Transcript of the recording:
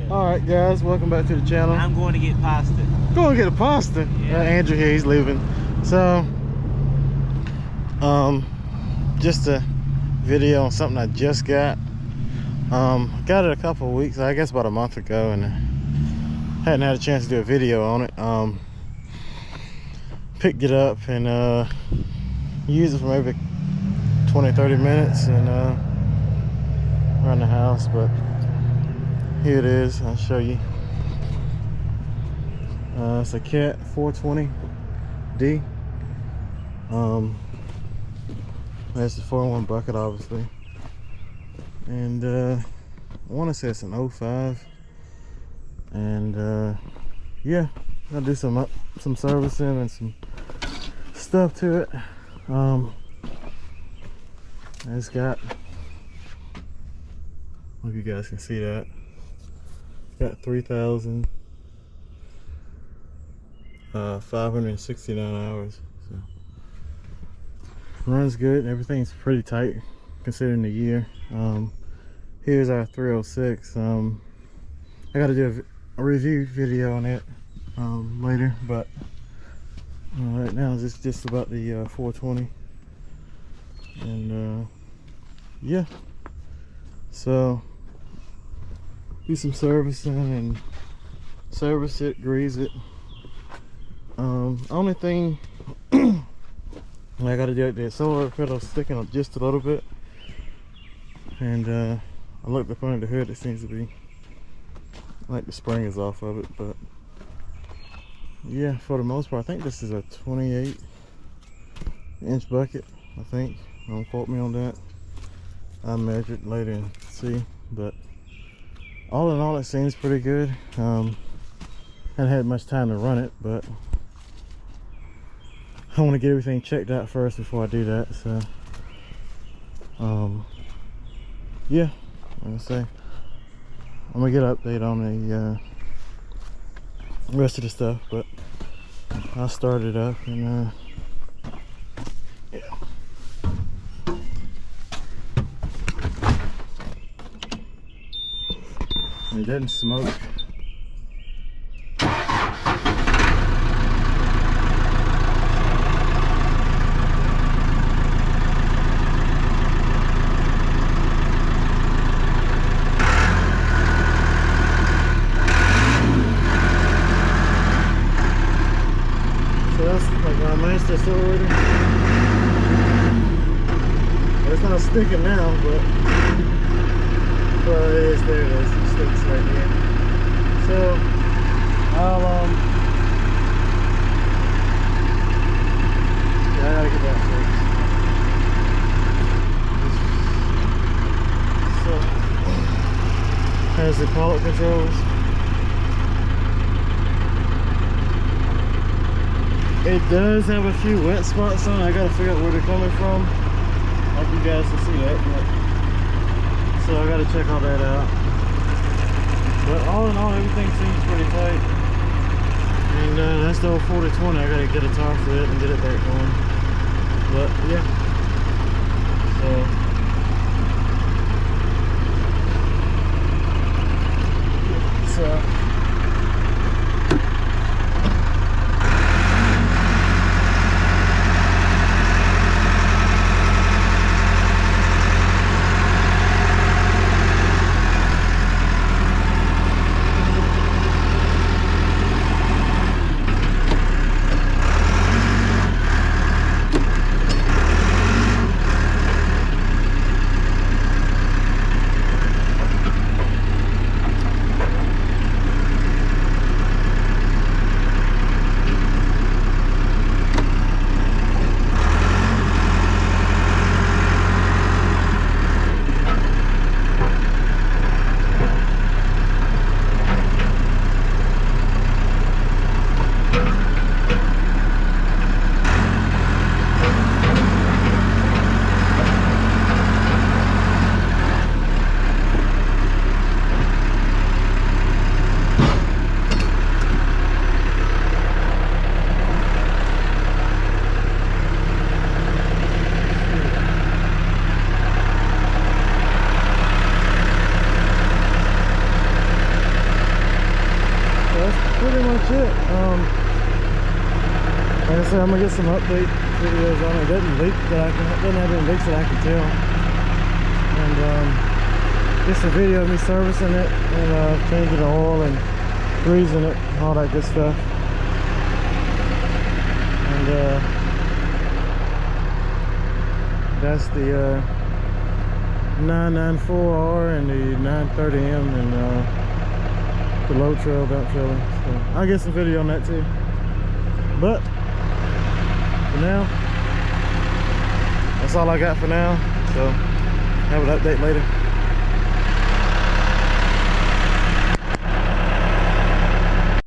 Alright guys, welcome back to the channel. I'm going to get pasta. Go and get a pasta. Yeah. Andrew here, he's leaving. So, just a video on something I just got. Got it a couple of weeks, I guess about a month ago, and hadn't had a chance to do a video on it. Picked it up and used it for maybe 20-30 minutes and around the house, but here it is. I'll show you. It's a Cat 420D. That's the 4-in-1 bucket, obviously, and I want to say it's an 05. And yeah, I'll do some servicing and some stuff to it. It's got, hope you guys can see that, got 3,569 hours, so runs good. Everything's pretty tight considering the year. Here's our 306. I got to do a review video on it later, but right now it's just about the 420. And yeah, so do some servicing and service it, grease it. Only thing I gotta do, the solar pedal sticking up just a little bit, and I looked up under the hood, it seems to be like the spring is off of it. But yeah, for the most part, I think this is a 28-inch bucket, I think. Don't quote me on that. I'll measure it later and see, but all in all, it seems pretty good. Haven't had much time to run it, but I want to get everything checked out first before I do that. So yeah, like I say, I'm gonna get an update on the rest of the stuff, but I'll start it up and yeah. It doesn't smoke. So that's like my master accelerator. It's not sticking now, but well, it is. There it is. It sticks right here. So I'll yeah, I gotta get that fixed. So has the pilot controls. It does have a few wet spots on it. I gotta figure out where they're coming from. I hope you guys can see that. But, so I gotta check all that out. But all in all, everything seems pretty tight. And that's the old 4020. I gotta get a tire for it and get it back going. But yeah. So shit. Like I said, I'm gonna get some update videos on it. It doesn't leak that I can, doesn't have any leaks that I can tell. And just a video of me servicing it and changing the oil and greasing it, all that good stuff. And that's the 994R and the 930M and the low trail dump trailer. So I'll get some video on that too. But for now, that's all I got for now. So have an update later.